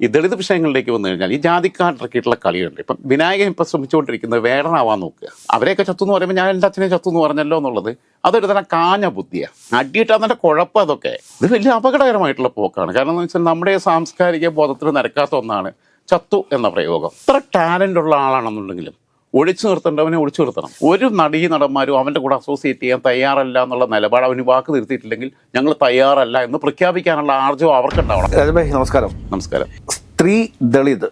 ഈ ദളിത് വിഷയങ്ങളിലേക്ക് വന്നു കഴിഞ്ഞാൽ ഈ ജാതിക്കാട്ടിറക്കിയിട്ടുള്ള കളിയുണ്ട്. ഇപ്പം വിനായകൻ ഇപ്പം ശ്രമിച്ചുകൊണ്ടിരിക്കുന്നത് വേടനാവാൻ നോക്കുക. അവരെയൊക്കെ ചത്തു എന്ന് പറയുമ്പോൾ ഞാൻ എൻ്റെ അച്ഛനെ ചത്തു എന്ന് പറഞ്ഞല്ലോ എന്നുള്ളത് അതൊരു തരം കാഞ്ഞ ബുദ്ധിയാണ്. അടിയിട്ടാന്നതിൻ്റെ കുഴപ്പം അതൊക്കെ ഇത് വലിയ അപകടകരമായിട്ടുള്ള പോക്കാണ്. കാരണം എന്ന് വെച്ചാൽ നമ്മുടെ സാംസ്കാരിക ബോധത്തിന് നിരക്കാത്ത ഒന്നാണ് ചത്തു എന്ന പ്രയോഗം. ഇത്ര ടാലൻ്റ് ഉള്ള ആളാണെന്നുണ്ടെങ്കിലും ഒഴിച്ചു നിർത്തേണ്ടവനെ ഒഴിച്ചു നിർത്തണം. ഒരു നടന്മാരും അവൻ്റെ കൂടെ അസോസിയേറ്റ് ചെയ്യാൻ തയ്യാറല്ല എന്നുള്ള നിലപാട് അവന് വാക്ക് നിർത്തിയിട്ടില്ലെങ്കിൽ ഞങ്ങൾ തയ്യാറല്ല എന്ന് പ്രഖ്യാപിക്കാനുള്ള ആർജവം അവർക്കുണ്ടാവണം. രാജഭായ് നമസ്കാരം. നമസ്കാരം. സ്ത്രീ ദളിത്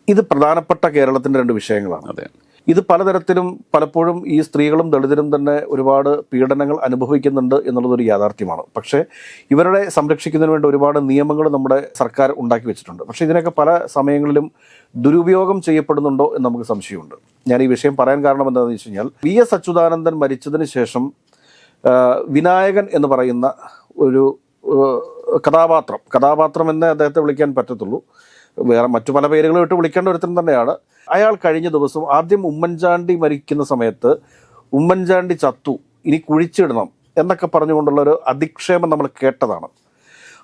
ഇത് പ്രധാനപ്പെട്ട കേരളത്തിൻ്റെ രണ്ട് വിഷയങ്ങളാണ്. അതെ, ഇത് പലതരത്തിലും പലപ്പോഴും ഈ സ്ത്രീകളും ദളിതരും തന്നെ ഒരുപാട് പീഡനങ്ങൾ അനുഭവിക്കുന്നുണ്ട് എന്നുള്ളതൊരു യാഥാർത്ഥ്യമാണ്. പക്ഷേ ഇവരുടെ സംരക്ഷിക്കുന്നതിന് വേണ്ടി ഒരുപാട് നിയമങ്ങൾ നമ്മുടെ സർക്കാർ ഉണ്ടാക്കി വെച്ചിട്ടുണ്ട്. പക്ഷേ ഇതിനൊക്കെ പല സമയങ്ങളിലും ദുരുപയോഗം ചെയ്യപ്പെടുന്നുണ്ടോ എന്ന് നമുക്ക് സംശയമുണ്ട്. ഞാൻ ഈ വിഷയം പറയാൻ കാരണം എന്താണെന്ന് വെച്ച് കഴിഞ്ഞാൽ VS അച്യുതാനന്ദൻ മരിച്ചതിന് ശേഷം വിനായകൻ എന്ന് പറയുന്ന ഒരു കഥാപാത്രം എന്നേ അദ്ദേഹത്തെ വിളിക്കാൻ പറ്റത്തുള്ളൂ. വേറെ മറ്റു പല പേരുകളും ഇട്ട് വിളിക്കേണ്ട ഒരുത്തൻ തന്നെയാണ് അയാൾ. കഴിഞ്ഞ ദിവസം ആദ്യം ഉമ്മൻചാണ്ടി മരിക്കുന്ന സമയത്ത് ഉമ്മൻചാണ്ടി ചത്തു, ഇനി കുഴിച്ചിടണം എന്നൊക്കെ പറഞ്ഞുകൊണ്ടുള്ളൊരു അധിക്ഷേപം നമ്മൾ കേട്ടതാണ്.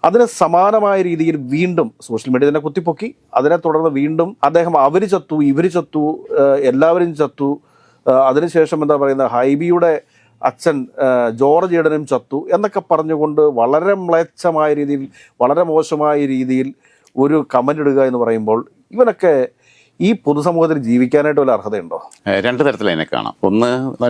അതിന് സമാനമായ രീതിയിൽ വീണ്ടും സോഷ്യൽ മീഡിയ തന്നെ കുത്തിപ്പൊക്കി. അതിനെ തുടർന്ന് വീണ്ടും അദ്ദേഹം അവർ ചത്തു, ഇവർ ചത്തു, എല്ലാവരും ചത്തു. അതിനുശേഷം എന്താ പറയുന്നത്, ഹൈബിയുടെ അച്ഛൻ ജോർജ് ഈഡനും ചത്തു എന്നൊക്കെ പറഞ്ഞുകൊണ്ട് വളരെ മ്ലേച്ഛമായ രീതിയിൽ, വളരെ മോശമായ രീതിയിൽ ഒരു കമൻ്റ് ഇടുക എന്ന് പറയുമ്പോൾ ഇവനൊക്കെ ഈ പൊതുസമൂഹത്തിൽ ജീവിക്കാനായിട്ട് വല്ല അർഹതയുണ്ടോ? രണ്ട് തരത്തിൽ അതിനെ കാണാം. ഒന്ന്,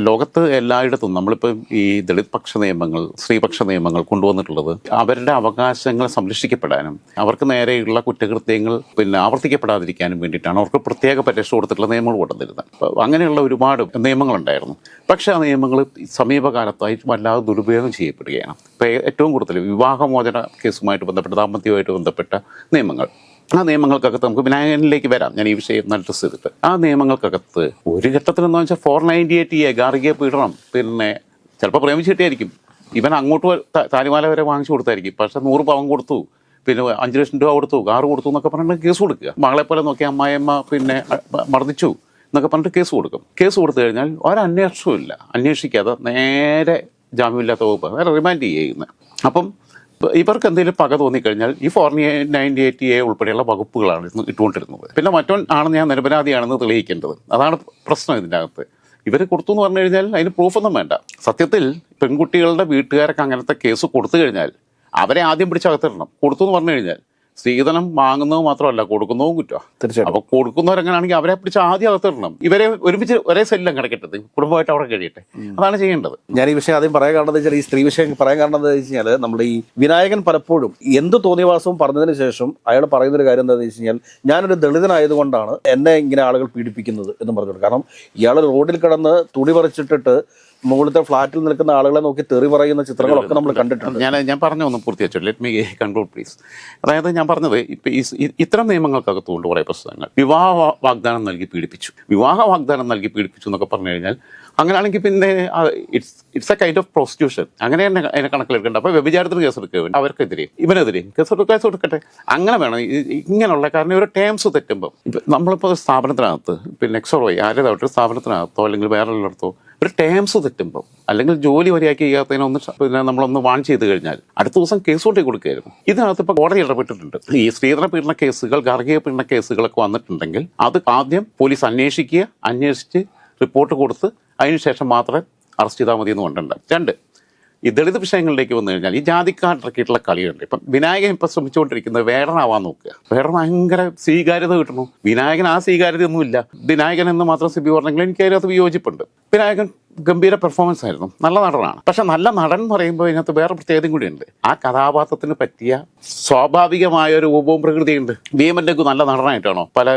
ലോകത്ത് എല്ലായിടത്തും നമ്മളിപ്പോൾ ഈ ദളിത് പക്ഷ നിയമങ്ങൾ, സ്ത്രീപക്ഷ നിയമങ്ങൾ കൊണ്ടുവന്നിട്ടുള്ളത് അവരുടെ അവകാശങ്ങൾ സംരക്ഷിക്കപ്പെടാനും അവർക്ക് നേരെയുള്ള കുറ്റകൃത്യങ്ങൾ ആവർത്തിക്കപ്പെടാതിരിക്കാനും വേണ്ടിയിട്ടാണ്. അവർക്ക് പ്രത്യേക പരിരക്ഷ കൊടുത്തിട്ടുള്ള നിയമങ്ങൾ കൊണ്ടുവന്നിരുന്നത്. അങ്ങനെയുള്ള ഒരുപാട് നിയമങ്ങളുണ്ടായിരുന്നു. പക്ഷേ ആ നിയമങ്ങൾ സമീപകാലത്തായി വല്ലാതെ ദുരുപയോഗം ചെയ്യപ്പെടുകയാണ്. ഇപ്പോൾ ഏറ്റവും കൂടുതൽ വിവാഹമോചന കേസുമായിട്ട് ബന്ധപ്പെട്ട, ദാമ്പത്യവുമായിട്ട് ബന്ധപ്പെട്ട നിയമങ്ങൾ, ആ നിയമങ്ങൾക്കകത്ത് നമുക്ക് വിനായകനിലേക്ക് വരാം. ഞാൻ ഈ വിഷയം അഡ്രസ് ചെയ്തിട്ട് ആ നിയമങ്ങൾക്കകത്ത് ഒരു ഘട്ടത്തിലെന്ന് വെച്ചാൽ 498A ഗാർഹിക പീഡനം, ചിലപ്പോൾ പ്രേമിച്ച് കിട്ടിയായിരിക്കും. ഇവൻ അങ്ങോട്ട് താലിമാല വരെ വാങ്ങിച്ചു കൊടുത്തായിരിക്കും. പക്ഷെ 100 പവൻ കൊടുത്തു, 5 ലക്ഷം രൂപ കൊടുത്തു, കാറ് കൊടുത്തു എന്നൊക്കെ പറഞ്ഞിട്ട് കേസ് കൊടുക്കുക. മകളെ പോലെ നോക്കി അമ്മായിയമ്മ മർദ്ദിച്ചു എന്നൊക്കെ പറഞ്ഞിട്ട് കേസ് കൊടുക്കും. കേസ് കൊടുത്തു കഴിഞ്ഞാൽ ഒരന്വേഷണവും ഇല്ല. അന്വേഷിക്കാതെ നേരെ ജാമ്യമില്ലാത്ത വകുപ്പ് നേരെ റിമാൻഡ് ചെയ്യുന്നത്. അപ്പം ഇവർക്ക് എന്തെങ്കിലും പക തോന്നിക്കഴിഞ്ഞാൽ ഈ 498A ഉൾപ്പെടെയുള്ള വകുപ്പുകളാണ് ഇട്ടുകൊണ്ടിരുന്നത്. പിന്നെ മറ്റോ ആണെന്ന് ഞാൻ നിരപരാധിയാണെന്ന് തെളിയിക്കേണ്ടത്. അതാണ് പ്രശ്നം ഇതിൻ്റെ അകത്ത്. ഇവർ കൊടുത്തു എന്ന് പറഞ്ഞു കഴിഞ്ഞാൽ അതിന് പ്രൂഫൊന്നും വേണ്ട. സത്യത്തിൽ പെൺകുട്ടികളുടെ വീട്ടുകാരൊക്കെ അങ്ങനത്തെ കേസ് കൊടുത്തു കഴിഞ്ഞാൽ അവരെ ആദ്യം പിടിച്ചകത്തിടണം. കൊടുത്തു എന്ന് പറഞ്ഞു കഴിഞ്ഞാൽ സ്ത്രീധനം വാങ്ങുന്നത് മാത്രമല്ല, കൊടുക്കുന്നതും കുറ്റമാണ്. തീർച്ചയായും. അപ്പോൾ കൊടുക്കുന്നവരെങ്ങനെയാണെങ്കിൽ അവരെ പിടിച്ച് ആദ്യം അകത്തിടണം. ഇവരെ ഒരുമിച്ച് ഒരേ സെല്ലും കിടക്കട്ടെ, കുടുംബമായിട്ട് അവിടെ കഴിയട്ടെ. അതാണ് ചെയ്യേണ്ടത്. ഞാൻ ഈ വിഷയം ആദ്യം പറയാൻ കാരണം എന്താ വെച്ചാൽ, ഈ സ്ത്രീ വിഷയം പറയാൻ കാരണം എന്താ വെച്ച് കഴിഞ്ഞാൽ, നമ്മുടെ ഈ വിനായകൻ പലപ്പോഴും എന്ത് തോന്നിയവാസവും പറഞ്ഞതിന് ശേഷം അയാൾ പറയുന്നൊരു കാര്യം എന്താണെന്ന് വെച്ച് കഴിഞ്ഞാൽ, ഞാനൊരു ദളിതനായതുകൊണ്ടാണ് എന്നെ ഇങ്ങനെ ആളുകൾ പീഡിപ്പിക്കുന്നത് എന്ന് പറഞ്ഞിട്ടുണ്ട്. കാരണം ഇയാൾ റോഡിൽ കിടന്ന് തുണി പറിച്ചിട്ടിട്ട് മുകളിലത്തെ ഫ്ലാറ്റിൽ നിൽക്കുന്ന ആളുകളെ നോക്കി തെറി പറയുന്ന ചിത്രങ്ങളൊക്കെ നമ്മൾ കണ്ടിട്ടുണ്ട്. ഞാൻ പറഞ്ഞു ഒന്ന് പൂർത്തിയാച്ചു. Let me conclude please. അതായത് ഞാൻ പറഞ്ഞത് ഇപ്പം ഇത്തരം നിയമങ്ങൾക്കകത്തുകൊണ്ട് കുറേ പ്രശ്നങ്ങൾ. വിവാഹ വാഗ്ദാനം നൽകി പീഡിപ്പിച്ചു എന്നൊക്കെ പറഞ്ഞു കഴിഞ്ഞാൽ അങ്ങനെയാണെങ്കിൽ പിന്നെ it's A kind of prostitution. അങ്ങനെ തന്നെ അതിനെ കണക്കിലെടുക്കേണ്ട. അപ്പോൾ വ്യഭിചാരത്തിന് കേസ് എടുക്കുക അവർക്കെതിരെ, ഇവനെതിരെയും കേസ് കൊടുക്കട്ടെ. അങ്ങനെ വേണം ഇങ്ങനെയുള്ള. കാരണം ഒരു ടേംസ് തെറ്റുമ്പം നമ്മളിപ്പോൾ സ്ഥാപനത്തിനകത്ത് എക്സോറോയി ആരേതാവട്ടെ സ്ഥാപനത്തിനകത്തോ അല്ലെങ്കിൽ വേറെല്ലായിടത്തോ ഒരു ടേംസ് തെറ്റുമ്പോൾ അല്ലെങ്കിൽ ജോലി വരെയാക്കി ചെയ്യാത്തതിനൊന്ന് നമ്മളൊന്ന് വാൺ ചെയ്ത് കഴിഞ്ഞാൽ അടുത്ത ദിവസം കേസ് കൊണ്ടേ കൊടുക്കുകയായിരുന്നു. ഇതിനകത്ത് ഇപ്പോൾ കോടതി ഇടപെട്ടിട്ടുണ്ട്. ഈ സ്ത്രീധന പീഡന കേസുകൾ, ഗാർഹിക പീഡന കേസുകളൊക്കെ വന്നിട്ടുണ്ടെങ്കിൽ അത് ആദ്യം പോലീസ് അന്വേഷിച്ച് റിപ്പോർട്ട് കൊടുത്ത് അതിനുശേഷം മാത്രമേ അറസ്റ്റ് ചെയ്താൽ മതി എന്ന് കൊണ്ടുണ്ട്. 2, ഈ ദളിത് വിഷയങ്ങളിലേക്ക് വന്നു കഴിഞ്ഞാൽ ഈ ജാതിക്കാട്ടിറക്കിയിട്ടുള്ള കളിയുണ്ട്. ഇപ്പം വിനായകൻ ഇപ്പം ശ്രമിച്ചുകൊണ്ടിരിക്കുന്നത് വേടനാവാൻ നോക്കുക. വേടൻ ഭയങ്കര സ്വീകാര്യത കിട്ടണു. വിനായകൻ ആ സ്വീകാര്യതയൊന്നുമില്ല. വിനായകൻ എന്ന് മാത്രം സിബി പറഞ്ഞെങ്കിൽ എനിക്ക് അതിനകത്ത് വിയോജിപ്പുണ്ട്. വിനായകൻ ഗംഭീര പെർഫോമൻസ് ആയിരുന്നു, നല്ല നടനാണ്. പക്ഷെ നല്ല നടൻ എന്ന് പറയുമ്പോൾ ഇതിനകത്ത് വേറെ പ്രത്യേകതയും കൂടിയുണ്ട്. ആ കഥാപാത്രത്തിന് പറ്റിയ സ്വാഭാവികമായ ഒരു രൂപവും പ്രകൃതിയുണ്ട്. ഭീമൻ രഘു നല്ല നടനായിട്ടാണോ പല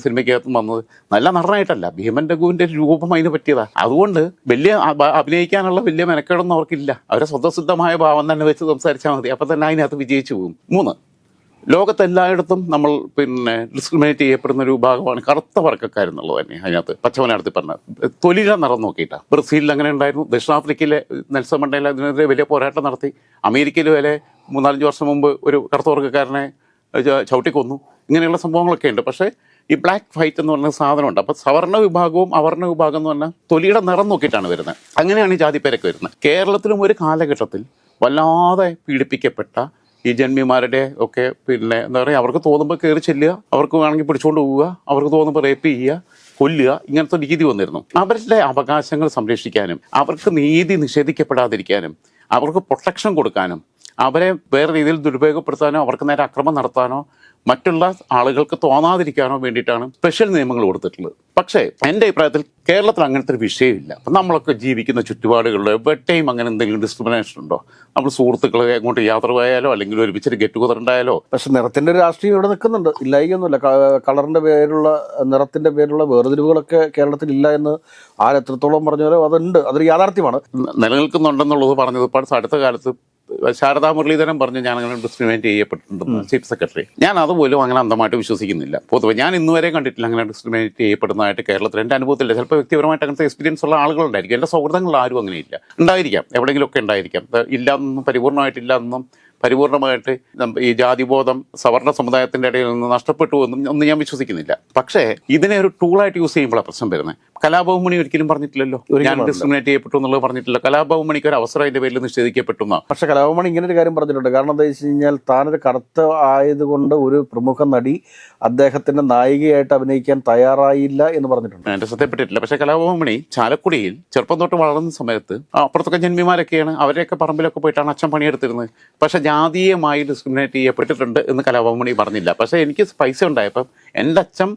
സിനിമയ്ക്കകത്തും വന്നത്? നല്ല നടനായിട്ടല്ല, ഭീമൻ രഘുവിൻ്റെ രൂപം അതിന് പറ്റിയതാ. അതുകൊണ്ട് വലിയ അഭിനയിക്കാനുള്ള വലിയ മെനക്കേടൊന്നും അവർക്കില്ല. അവരെ സ്വതസിദ്ധമായ ഭാവം തന്നെ വെച്ച് സംസാരിച്ചാൽ മതി. അപ്പം തന്നെ അതിനകത്ത് വിജയിച്ചു പോകും. 3, ലോകത്തെല്ലായിടത്തും നമ്മൾ ഡിസ്ക്രിമിനേറ്റ് ചെയ്യപ്പെടുന്ന ഒരു വിഭാഗമാണ് കറുത്ത വർഗ്ഗക്കാരെന്നുള്ളത് തന്നെ. അതിനകത്ത് പച്ചവനടുത്ത് പറഞ്ഞ തൊലിയുടെ നിറം നോക്കിയിട്ടാണ്. ബ്രസീലിൽ അങ്ങനെ ഉണ്ടായിരുന്നു. ദക്ഷിണാഫ്രിക്കയിലെ നെൽസൺ മണ്ടേല അതിനെതിരെ വലിയ പോരാട്ടം നടത്തി. അമേരിക്കയിൽ വരെ 3-4 വർഷം മുമ്പ് ഒരു കറുത്ത വർഗ്ഗക്കാരനെ ചവിട്ടിക്കൊന്നു. ഇങ്ങനെയുള്ള സംഭവങ്ങളൊക്കെ ഉണ്ട്. പക്ഷേ ഈ ബ്ലാക്ക് ഫൈറ്റ് എന്ന് പറഞ്ഞ സാധനമുണ്ട്. അപ്പോൾ സവർണ്ണ വിഭാഗവും അവർണ്ണ വിഭാഗം എന്ന് പറഞ്ഞാൽ തൊലിയുടെ നിറം നോക്കിയിട്ടാണ് വരുന്നത്. അങ്ങനെയാണ് ഈ ജാതിപ്പേരൊക്കെ വരുന്നത്. കേരളത്തിലും ഒരു കാലഘട്ടത്തിൽ വല്ലാതെ പീഡിപ്പിക്കപ്പെട്ട ഈ ജന്മിമാരുടെ ഒക്കെ പിന്നെ എന്താ പറയുക, അവർക്ക് തോന്നുമ്പോൾ കയറി ചെല്ലുക, അവർക്ക് വേണമെങ്കിൽ പിടിച്ചുകൊണ്ട് പോവുക, അവർക്ക് തോന്നുമ്പോൾ റേപ്പ് ചെയ്യുക, കൊല്ലുക, ഇങ്ങനത്തെ രീതി വന്നിരുന്നു. അവരുടെ അവകാശങ്ങൾ സംരക്ഷിക്കാനും അവർക്ക് നീതി നിഷേധിക്കപ്പെടാതിരിക്കാനും അവർക്ക് പ്രൊട്ടക്ഷൻ കൊടുക്കാനും അവരെ വേറെ രീതിയിൽ ദുരുപയോഗപ്പെടുത്താനോ അവർക്ക് നേരെ അക്രമം നടത്താനോ മറ്റുള്ള ആളുകൾക്ക് തോന്നാതിരിക്കാനോ വേണ്ടിയിട്ടാണ് സ്പെഷ്യൽ നിയമങ്ങൾ കൊടുത്തിട്ടുള്ളത്. പക്ഷേ എൻ്റെ അഭിപ്രായത്തിൽ കേരളത്തിൽ അങ്ങനത്തെ ഒരു വിഷയമില്ല. അപ്പം നമ്മളൊക്കെ ജീവിക്കുന്ന ചുറ്റുപാടുകളിൽ എവിടെയും അങ്ങനെ എന്തെങ്കിലും ഡിസ്ക്രിമിനേഷൻ ഉണ്ടോ? നമ്മൾ സുഹൃത്തുക്കളെ അങ്ങോട്ട് യാത്ര പോയാലോ അല്ലെങ്കിൽ ഒരുമിച്ചൊരു ഗെറ്റ് ടുഗദർ ഉണ്ടായാലോ? പക്ഷെ നിറത്തിന്റെ ഒരു രാഷ്ട്രീയം ഇവിടെ നിൽക്കുന്നുണ്ട്, ഇല്ലായിക്കൊന്നുമില്ല. കളറിന്റെ പേരുള്ള നിറത്തിന്റെ പേരുള്ള വേർതിരിവുകളൊക്കെ കേരളത്തിൽ ഇല്ല എന്ന് ആരെത്രത്തോളം പറഞ്ഞാലോ അതുണ്ട്, അതൊരു യാഥാർത്ഥ്യമാണ്. നിലനിൽക്കുന്നുണ്ടെന്നുള്ളത് പറഞ്ഞത് ഇപ്പോൾ അടുത്ത കാലത്ത് ശാരദാ മുരളീധരൻ പറഞ്ഞു ഞാൻ അങ്ങനെ ഡിസ്ക്രിമിനേറ്റ് ചെയ്യപ്പെട്ടിട്ടുണ്ടെന്ന് ചീഫ് സെക്രട്ടറി. ഞാൻ അതുപോലും അങ്ങനെ അന്ധമായിട്ട് വിശ്വസിക്കുന്നില്ല. പൊതുവെ ഞാൻ ഇന്നുവരെ കണ്ടിട്ടില്ല അങ്ങനെ ഡിസ്ക്രിമിനേറ്റ് ചെയ്യപ്പെടുന്നതായിട്ട് കേരളത്തിൽ. എൻ്റെ അനുഭവത്തില്ല. ചിലപ്പോൾ വ്യക്തിപരമായിട്ട് അങ്ങനത്തെ എക്സ്പീരിയൻസ് ഉള്ള ആളുകളുണ്ടായിരിക്കും. എൻ്റെ സൗഹൃദങ്ങൾ ആരും അങ്ങനെയില്ല. ഉണ്ടായിരിക്കാം, എവിടെയെങ്കിലുമൊക്കെ ഉണ്ടായിരിക്കാം. ഇല്ലാന്നും പരിപൂർണമായിട്ടില്ല എന്നും പരിപൂർണമായിട്ട് ഈ ജാതിബോധം സവർണ സമുദായത്തിൻ്റെ ഇടയിൽ നിന്ന് നഷ്ടപ്പെട്ടു ഒന്നും ഞാൻ വിശ്വസിക്കുന്നില്ല. പക്ഷേ ഇതിനെ ഒരു ടൂളായിട്ട് യൂസ് ചെയ്യുമ്പോഴാണ് പ്രശ്നം വരുന്നത്. കലാഭവൻ ഒരിക്കലും പറഞ്ഞിട്ടില്ലല്ലോ ഞാൻ ഡിസ്ക്രിമിനേറ്റ് ചെയ്യപ്പെട്ടു എന്നുള്ളത് പറഞ്ഞിട്ടില്ല. കലാഭവൻ മണിക്ക് ഒരു അവസരം അതിന്റെ പേരിൽ നിഷേധിക്കപ്പെട്ടു. പക്ഷെ കലാഭവൻ ഇങ്ങനെ ഒരു കാര്യം പറഞ്ഞിട്ടുണ്ട്. കാരണം എന്താ വെച്ച് കഴിഞ്ഞാൽ താനൊരു കറുത്ത ആയതുകൊണ്ട് ഒരു പ്രമുഖ നടി അദ്ദേഹത്തിന്റെ നായികയായിട്ട് അഭിനയിക്കാൻ തയ്യാറായില്ല എന്ന് പറഞ്ഞിട്ടുണ്ട്. എന്റെ ശ്രദ്ധപ്പെട്ടിട്ടില്ല. പക്ഷെ കലാഭവൻ മണി ചാലക്കുടിയിൽ ചെറുപ്പം തൊട്ട് വളർന്ന സമയത്ത് അപ്പുറത്തൊക്കെ ജന്മിമാരൊക്കെയാണ്, അവരെയൊക്കെ പറമ്പിലൊക്കെ പോയിട്ടാണ് അച്ഛൻ പണിയെടുത്തിരുന്നത്. പക്ഷെ ജാതീയമായി ഡിസ്ക്രിമിനേറ്റ് ചെയ്യപ്പെട്ടിട്ടുണ്ട് എന്ന് കലാഭവൻ മണി പറഞ്ഞില്ല. പക്ഷെ എനിക്ക് പൈസ ഉണ്ടായപ്പം എൻ്റെ അച്ഛൻ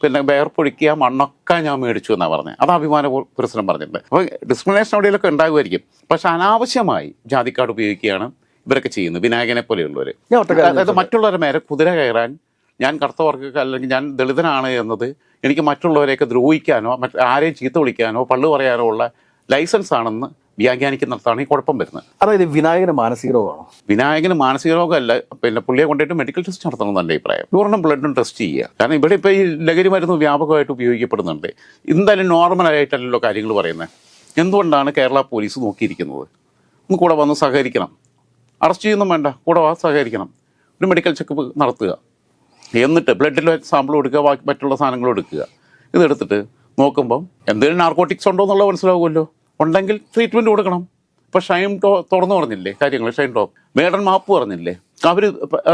പിന്നെ വേർപ്പൊഴുക്കിയ മണ്ണൊക്കെ ഞാൻ മേടിച്ചു എന്നാണ് പറഞ്ഞത്. അത് അഭിമാന പുരസ്സരം പറഞ്ഞിട്ടുണ്ട്. അപ്പോൾ ഡിസ്ക്രിമിനേഷൻ എവിടെയൊക്കെ ഉണ്ടാകുമായിരിക്കും. പക്ഷെ അനാവശ്യമായി ജാതി കാർഡ് ഉപയോഗിക്കുകയാണ് ഇവരൊക്കെ ചെയ്യുന്നത്, വിനായകനെ പോലെയുള്ളവർ. അതായത് മറ്റുള്ളവരുടെ മേലെ കുതിര കയറാൻ ഞാൻ കറുത്തവർക്ക് അല്ലെങ്കിൽ ഞാൻ ദളിതനാണ് എന്നത് എനിക്ക് മറ്റുള്ളവരെയൊക്കെ ദ്രോഹിക്കാനോ ആരെയും ചീത്ത വിളിക്കാനോ പള്ളു പറയാനോ ഉള്ള ലൈസൻസ് ആണെന്ന് വ്യാഖ്യാനിക്കുന്നിടത്താണ് ഈ കുഴപ്പം വരുന്നത്. അതായത് വിനായകന് മാനസിക രോഗമാണോ? വിനായകന് മാനസിക രോഗമല്ല, പിന്നെ പുള്ളിയെ കൊണ്ടിട്ട് മെഡിക്കൽ ടെസ്റ്റ് നടത്തണം എൻ്റെ അഭിപ്രായം. യൂറിനും ബ്ലഡും ടെസ്റ്റ് ചെയ്യുക. കാരണം ഇവിടെ ഇപ്പോൾ ഈ ലഹരി മരുന്ന് വ്യാപകമായിട്ട് ഉപയോഗിക്കപ്പെടുന്നുണ്ട്. എന്തായാലും നോർമലായിട്ടല്ലോ കാര്യങ്ങൾ പറയുന്നത്. എന്തുകൊണ്ടാണ് കേരള പോലീസ് നോക്കിയിരിക്കുന്നത്? ഒന്ന് കൂടെ വന്ന് സഹകരിക്കണം. അറസ്റ്റ് ചെയ്യുന്നും വേണ്ട, കൂടെ വാ സഹകരിക്കണം. ഒരു മെഡിക്കൽ ചെക്കപ്പ് നടത്തുക, എന്നിട്ട് ബ്ലഡിലെ സാമ്പിൾ എടുക്കുക, മറ്റുള്ള സാധനങ്ങൾ എടുക്കുക. ഇതെടുത്തിട്ട് നോക്കുമ്പം എന്തെങ്കിലും നാർക്കോട്ടിക്സ് ഉണ്ടോ എന്നുള്ളത് മനസ്സിലാവുമല്ലോ. ഉണ്ടെങ്കിൽ ട്രീറ്റ്മെൻറ്റ് കൊടുക്കണം. ഇപ്പോൾ ഷൈൻ തുറന്നു പറഞ്ഞില്ലേ കാര്യങ്ങൾ, ഷൈൻ ടോപ്പ് മേഡൻ മാപ്പ് പറഞ്ഞില്ലേ, അവർ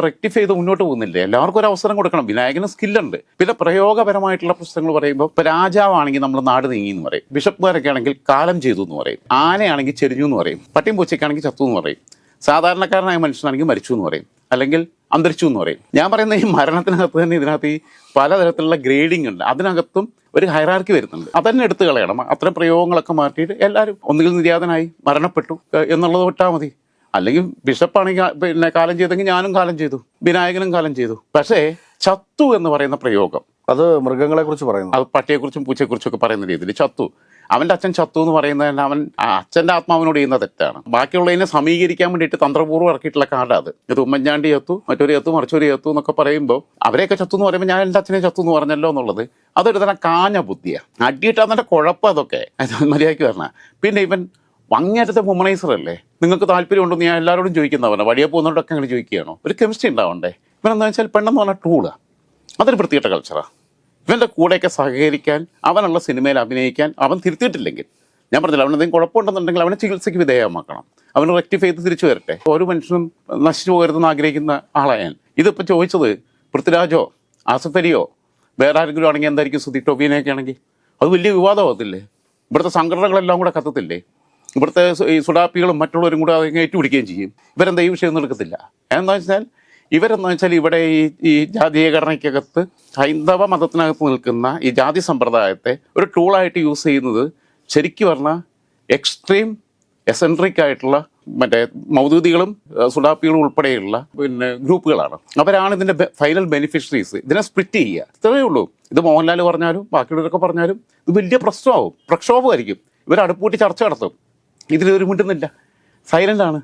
റെക്ടിഫൈ ചെയ്ത് മുന്നോട്ട് പോകുന്നില്ലേ? എല്ലാവർക്കും ഒരു അവസരം കൊടുക്കണം. വിനായകന് സ്കില്ലുണ്ട്. പിന്നെ പ്രയോഗപരമായിട്ടുള്ള പ്രശ്നങ്ങൾ പറയുമ്പോൾ ഇപ്പോൾ രാജാവാണെങ്കിൽ നമ്മൾ നാട് നീങ്ങി എന്ന് പറയും, ബിഷപ്പ്മാരൊക്കെ ആണെങ്കിൽ കാലം ചെയ്തു എന്ന് പറയും, ആനയാണെങ്കിൽ ചെരിഞ്ഞു എന്ന് പറയും, പട്ടിയും പൂച്ചയ്ക്കാണെങ്കിൽ ചത്തു എന്ന് പറയും, സാധാരണക്കാരനായ മനുഷ്യനാണെങ്കിൽ മരിച്ചു എന്ന് പറയും, അല്ലെങ്കിൽ അന്തരിച്ചു എന്ന് പറയും. ഞാൻ പറയുന്ന ഈ മരണത്തിനകത്ത് തന്നെ ഇതിനകത്ത് ഈ പലതരത്തിലുള്ള ഗ്രേഡിംഗ് ഉണ്ട്. അതിനകത്തും ഒരു ഹൈറാർക്കി വരുന്നുണ്ട്. അതന്നെ എടുത്തു കളയണം. അത്തരം പ്രയോഗങ്ങളൊക്കെ മാറ്റിയിട്ട് എല്ലാവരും ഒന്നുകിൽ നിര്യാതനായി മരണപ്പെട്ടു എന്നുള്ളത് വിട്ടാൽ മതി. അല്ലെങ്കിൽ ബിഷപ്പാണെങ്കിൽ പിന്നെ കാലം ചെയ്തെങ്കിൽ ഞാനും കാലം ചെയ്തു, വിനായകനും കാലം ചെയ്തു. പക്ഷേ ചത്തു എന്ന് പറയുന്ന പ്രയോഗം അത് മൃഗങ്ങളെ കുറിച്ച് പറയുന്നു, അത് പട്ടിയെക്കുറിച്ചും പൂച്ചയെക്കുറിച്ചും ഒക്കെ പറയുന്ന രീതിയിൽ ചത്തു, അവൻ്റെ അച്ഛൻ ചത്തു എന്ന് പറയുന്നതിന് അവൻ അച്ഛൻ്റെ ആത്മാവിനോട് ചെയ്യുന്ന തെറ്റാണ്. ബാക്കിയുള്ളതിനെ സമീകരിക്കാൻ വേണ്ടിയിട്ട് തന്ത്രപൂർവ്വം ഇറക്കിയിട്ടുള്ള കാർഡാണ് ഇത്. ഉമ്മൻചാണ്ടി ചത്തു, മറ്റൊരു ചത്തു, മറിച്ചൊരു ചത്തു എന്നൊക്കെ പറയുമ്പോൾ അവരെയൊക്കെ ചത്തു എന്ന് പറയുമ്പോൾ ഞാൻ എൻ്റെ അച്ഛനെ ചത്തു എന്ന് പറഞ്ഞല്ലോ എന്നുള്ളത് അതൊരു തന്നെ കാഞ്ഞ ബുദ്ധിയാണ്. അടിയിട്ട് അതിൻ്റെ കുഴപ്പം അതൊക്കെ മര്യാദയ്ക്ക് വരണം. പിന്നെ ഇവൻ അങ്ങേറ്റത്തെ ഹ്യൂമനൈസർ അല്ലേ? നിങ്ങൾക്ക് താല്പര്യം ഉണ്ടോ ഞാൻ എല്ലാവരോടും ചോദിക്കുന്നവനെ, വഴിയെ പോകുന്നവരോടൊക്കെ അങ്ങനെ ചോദിക്കുകയാണോ? ഒരു കെമിസ്ട്രി ഉണ്ടാവണ്ടേ? ഇവനെന്താ വെച്ചാൽ പെണ്ണെന്ന് പറഞ്ഞാൽ ടൂളാണ്. അതൊരു പ്രത്യേക കൾച്ചറാണ്. ഇവൻ്റെ കൂടെയൊക്കെ സഹകരിക്കാൻ, അവനുള്ള സിനിമയിൽ അഭിനയിക്കാൻ അവൻ തിരുത്തിയിട്ടില്ലെങ്കിൽ, ഞാൻ പറഞ്ഞില്ല അവൻ എന്തെങ്കിലും കുഴപ്പമുണ്ടെന്നുണ്ടെങ്കിൽ അവനെ ചികിത്സയ്ക്ക് വിധേയമാക്കണം. അവന് റെക്ടിഫൈ ചെയ്ത് തിരിച്ചു വരട്ടെ. ഒരു മനുഷ്യനും നശിച്ചു പോകരുതെന്ന് ആഗ്രഹിക്കുന്ന ആളായാൻ. ഇതിപ്പോൾ ചോദിച്ചത് പൃഥ്വിരാജോ ആസിഫ് അലിയോ വേറെ ആരെങ്കിലും ആണെങ്കിൽ എന്തായിരിക്കും സുധി ടോബിനെയൊക്കെ ആണെങ്കിൽ അത് വലിയ വിവാദമാകത്തില്ലേ? ഇവിടുത്തെ സംഘടനകളെല്ലാം കൂടെ കത്തത്തില്ലേ? ഇവിടുത്തെ ഈ സുഡാപ്പികളും മറ്റുള്ളവരും കൂടെ അതിങ്ങനെ ഏറ്റുപിടിക്കുകയും ചെയ്യും. ഇവരെന്താ ഈ വിഷയം ഒന്നും എടുക്കത്തില്ല. എന്താ വെച്ചാൽ ഇവരെന്ന് വെച്ചാൽ ഇവിടെ ഈ ജാതീയ ഘടനയ്ക്കകത്ത് ഹൈന്ദവ മതത്തിനകത്ത് നിൽക്കുന്ന ഈ ജാതി സമ്പ്രദായത്തെ ഒരു ടൂളായിട്ട് യൂസ് ചെയ്യുന്നത് ശരിക്കും പറഞ്ഞാൽ എക്സ്ട്രീം എസെൻട്രിക് ആയിട്ടുള്ള മറ്റേ മൗദൂദികളും സുഡാപ്പികളും ഉൾപ്പെടെയുള്ള പിന്നെ ഗ്രൂപ്പുകളാണ്. അവരാണ് ഇതിൻ്റെ ഫൈനൽ ബെനിഫിഷ്യറീസ്. ഇതിനെ സ്പ്ലിറ്റ് ചെയ്യുക, ഇത്രയേ ഉള്ളൂ. ഇത് മോഹൻലാൽ പറഞ്ഞാലും ബാക്കിയുള്ളവരൊക്കെ പറഞ്ഞാലും ഇത് വലിയ പ്രശ്നമാവും, പ്രക്ഷോഭമായിരിക്കും. ഇവർ അടുപ്പൂട്ടി ചർച്ച നടത്തും. ഇതിലൊരു മിണ്ടുന്നില്ല, സൈലൻ്റാണ്.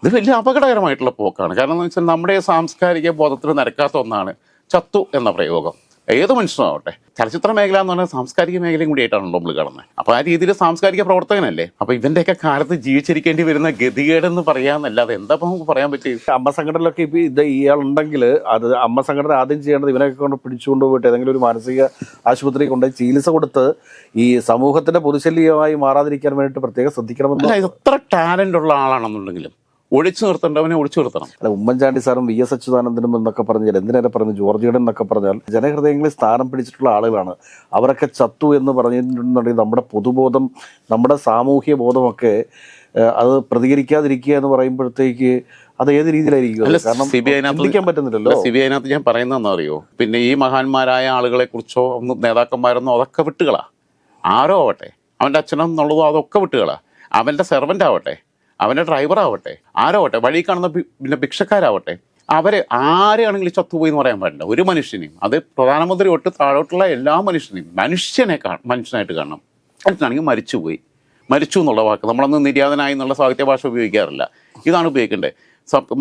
ഇത് വലിയ അപകടകരമായിട്ടുള്ള പോക്കാണ്. കാരണം എന്ന് വെച്ചാൽ നമ്മുടെ സാംസ്കാരിക ബോധത്തിന് നിരക്കാത്ത ഒന്നാണ് ചത്തു എന്ന പ്രയോഗം. ഏത് മനുഷ്യനാവട്ടെ. ചലച്ചിത്ര മേഖല എന്ന് പറഞ്ഞാൽ സാംസ്കാരിക മേഖലയും കൂടിയായിട്ടാണല്ലോ നമ്മൾ കാണുന്നത്. അപ്പോൾ ആ രീതിയിൽ സാംസ്കാരിക പ്രവർത്തകനല്ലേ. അപ്പോൾ ഇവൻ്റെയൊക്കെ കാലത്ത് ജീവിച്ചിരിക്കേണ്ടി വരുന്ന ഗതികേടെന്ന് പറയാമെന്നല്ലാതെ എന്താ നമുക്ക് പറയാൻ പറ്റും? അമ്മ സംഘടനയിലൊക്കെ ഇപ്പോൾ ഇത് ഇയാളുണ്ടെങ്കിൽ അത് അമ്മ സംഘടന ആദ്യം ചെയ്യേണ്ടത് ഇവനൊക്കെ കൊണ്ട് പിടിച്ചുകൊണ്ട് പോയിട്ട് ഏതെങ്കിലും ഒരു മാനസിക ആശുപത്രി കൊണ്ടുപോയി ചികിത്സ കൊടുത്ത് ഈ സമൂഹത്തിന്റെ പൊതുശല്യമായി മാറാതിരിക്കാൻ വേണ്ടിയിട്ട് പ്രത്യേകം ശ്രദ്ധിക്കണമെന്ന്. എത്ര ടാലൻ്റ് ഉള്ള ആളാണെന്നുണ്ടെങ്കിലും ഒഴിച്ചു നിർത്തേണ്ടവനെ ഒഴിച്ചു നിർത്തണം. അല്ല, ഉമ്മൻചാണ്ടി സാറും വി എസ് അച്യുതാനന്ദനും എന്നൊക്കെ പറഞ്ഞാൽ എന്തിനേറെ പറഞ്ഞു ജോർജിയുടെ എന്നൊക്കെ പറഞ്ഞാൽ ജനഹൃദയങ്ങളിൽ സ്ഥാനം പിടിച്ചിട്ടുള്ള ആളുകളാണ്. അവരൊക്കെ ചത്തു എന്ന് പറഞ്ഞിട്ടുണ്ടെങ്കിൽ നമ്മുടെ പൊതുബോധം, നമ്മുടെ സാമൂഹ്യ ബോധമൊക്കെ അത് പ്രതികരിക്കാതിരിക്കുക എന്ന് പറയുമ്പോഴത്തേക്ക് അത് ഏത് രീതിയിലായിരിക്കും? കാരണം ചിന്തിക്കാൻ പറ്റുന്നില്ലല്ലോ. CBI അതിനകത്ത് ഞാൻ പറയുന്നതെന്ന് അറിയോ, പിന്നെ ഈ മഹാന്മാരായ ആളുകളെ കുറിച്ചോ ഒന്നും നേതാക്കന്മാരെന്നോ അതൊക്കെ വിട്ടുകളാ. ആരോ ആവട്ടെ, അവൻ്റെ അച്ഛനെന്നുള്ളതോ അതൊക്കെ വിട്ടുകളാ. അവൻ്റെ സെർവൻ്റ് ആവട്ടെ, അവൻ്റെ ഡ്രൈവർ ആവട്ടെ, ആരോ ആവട്ടെ, വഴി കാണുന്ന പിന്നെ ഭിക്ഷക്കാരാവട്ടെ, അവരെ ആരെയാണെങ്കിലും ചത്തുപോയി എന്ന് പറയാൻ പാടില്ല. ഒരു മനുഷ്യനെയും, അത് പ്രധാനമന്ത്രി തൊട്ട് താഴോട്ടുള്ള എല്ലാ മനുഷ്യനെയും മനുഷ്യനായിട്ട് കാണണം. എന്നിട്ടാണെങ്കിൽ മരിച്ചു എന്നുള്ള വാക്ക് നമ്മളൊന്ന് നിര്യാതനായി എന്നുള്ള സാഹിത്യ ഭാഷ ഉപയോഗിക്കാറില്ല. ഇതാണ് ഉപയോഗിക്കേണ്ടത്.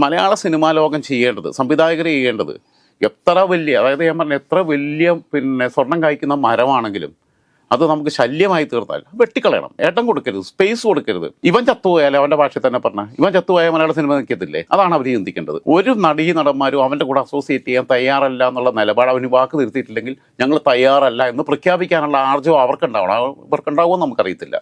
മലയാള സിനിമാ ലോകം ചെയ്യേണ്ടത്, സംവിധായകർ ചെയ്യേണ്ടത്, എത്ര വലിയ, അതായത് ഞാൻ പറഞ്ഞ എത്ര വലിയ പിന്നെ സ്വർണം കായ്ക്കുന്ന മരമാണെങ്കിലും അത് നമുക്ക് ശല്യമായി തീർത്താൽ വെട്ടിക്കളയണം. ഏട്ടം കൊടുക്കരുത്, സ്പേസ് കൊടുക്കരുത്. ഇവൻ ചത്തുപോയാലേ, അവൻ്റെ ഭാഷയിൽ തന്നെ പറഞ്ഞാൽ ഇവൻ ചത്തുപോയാൽ മലയാള സിനിമ നിൽക്കത്തില്ലേ? അതാണ് അവർ ചിന്തിക്കേണ്ടത്. ഒരു നടന്മാരും അവൻ്റെ കൂടെ അസോസിയേറ്റ് ചെയ്യാൻ തയ്യാറല്ല എന്നുള്ള നിലപാട് അവന് വാക്ക് നിർത്തിയിട്ടില്ലെങ്കിൽ ഞങ്ങൾ തയ്യാറല്ല എന്ന് പ്രഖ്യാപിക്കാനുള്ള ആർജവം അവർക്കുണ്ടാവണം. അവർക്കുണ്ടാവുമെന്ന് നമുക്കറിയത്തില്ല.